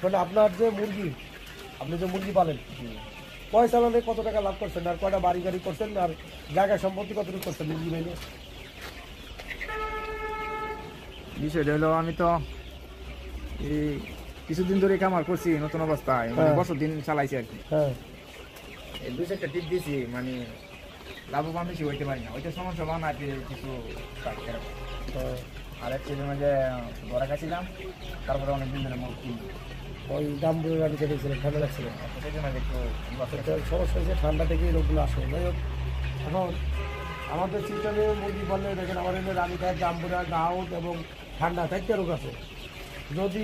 মানে আপনার যে মুরগি, আপনি যে মুরগি পালেন, কয় চালানে কত টাকা লাভ করছেন, আর কয়টা বাড়ি গাড়ি করছেন, আর জায়গা সম্পত্তি কতটুকু করছেন মুরগি পাইলে? বিষয়টা হলো আমি তো এই কিছুদিন ধরে কামার করছি নতুন অবস্থায়, মানে বছর দিন চালাইছি আর কি। হ্যাঁ, এই দুই চারটা টিপ দিয়েছি, মানে লাভবান বেশি হইতে পারি না, ওইটা সমস্যা বানাতে কিছু কাজ করে। আর এক সিজনের মাঝে ধরা খাইছিলাম, তারপরে অনেকদিন ধরে মুখ কিনি ওই দাম বলে আমি কেটেছিলাম, ঠান্ডা লাগছিল। সেই জন্য একটু সমস্যা হয়েছে ঠান্ডা থেকে এই রোগগুলো আসে। যাই হোক, এখন আমাদের সিস্টেমে মুরগি পাললে দেখেন আমার এখানে রানীঘাট, জাম্বুরা, গাউট এবং ঠান্ডা 4টা রোগ আছে। যদি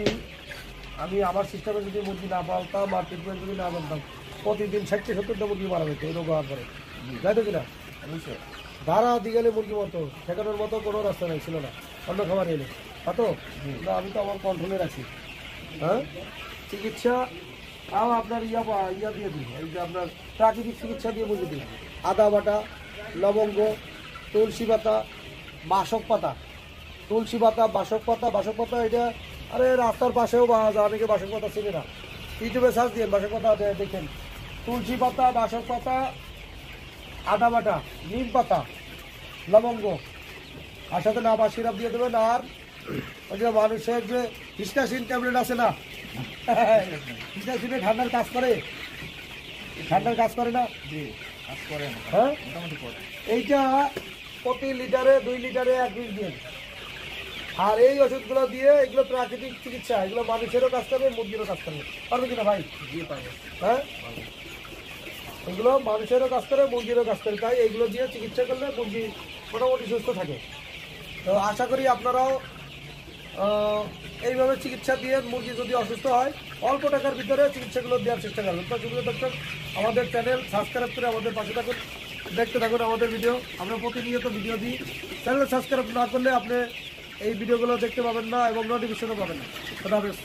আমি আমার সিস্টেমে যদি মুরগি না পালতাম আর ট্রিটমেন্ট যদি না পালতাম, প্রতিদিন 60-70টা মুরগি মারা যেত এই রোগ হওয়ার পরে, যাই তো কিনা? অবশ্যই ধারা দিগেলে মুরগি মতো ঠেকানোর মতো কোনো রাস্তা নেই, ছিল না অন্য খাবার এলে তো না। আমি তো আমার কন্ট্রোলে রাখি। হ্যাঁ, চিকিৎসা তাও আপনার ইয়া দিয়ে দিই, এই যে আপনার প্রাকৃতিক চিকিৎসা দিয়ে মুরগি দিই। আদা বাটা, লবঙ্গ, তুলসী পাতা, বাসক পাতা, তুলসী পাতা, বাসক পাতা। বাসক পাতা এটা আরে রাস্তার পাশেও পাওয়া যায়, অনেকে বাসক পাতা চিনে না। ইউটিউবে সার্চ দিয়ে বাসক পাতা দেখেন। তুলসী পাতা, বাসক পাতা, আদা বাটা, নিম পাতা, লবঙ্গ, আর সাথে নাবা সিরাপ দিয়ে দেবেন। আর ওই যে মানুষের যে হিস্টাসিন ট্যাবলেট আছে না, হিস্টাসিনে ঠান্ডার কাজ করে, ঠান্ডার কাজ করে না? কাজ করে না, হ্যাঁ, মোটামুটি করে। এইটা প্রতি লিটারে 2 লিটারে 1 পিস দিন। আর এই ওষুধগুলো দিয়ে, এগুলো প্রাকৃতিক চিকিৎসা, এগুলো মানুষেরও কাজ করবে, মুরগিরও কাজ করবে। পারবে কিনা ভাই? দিয়ে পারবে। হ্যাঁ, এগুলো মানুষেরও কাজ করে, মুরগিরও কাজ করে। তাই এইগুলো দিয়ে চিকিৎসা করলে মুরগি মোটামুটি সুস্থ থাকে। তো আশা করি আপনারাও এইভাবে চিকিৎসা দিয়ে মুরগি যদি অসুস্থ হয় অল্প টাকার ভিতরে চিকিৎসাগুলো দেওয়ার চেষ্টা করবেন। তো সুপ্রিয় দর্শক, আমাদের চ্যানেল সাবস্ক্রাইব করে আমাদের পাশে থাকুন, দেখতে থাকুন আমাদের ভিডিও। আমরা প্রতিনিয়ত ভিডিও দিই। চ্যানেল সাবস্ক্রাইব না করলে আপনি এই ভিডিওগুলো দেখতে পাবেন না এবং নোটিফিকেশনও পাবেন না। খোদা হাফেজ।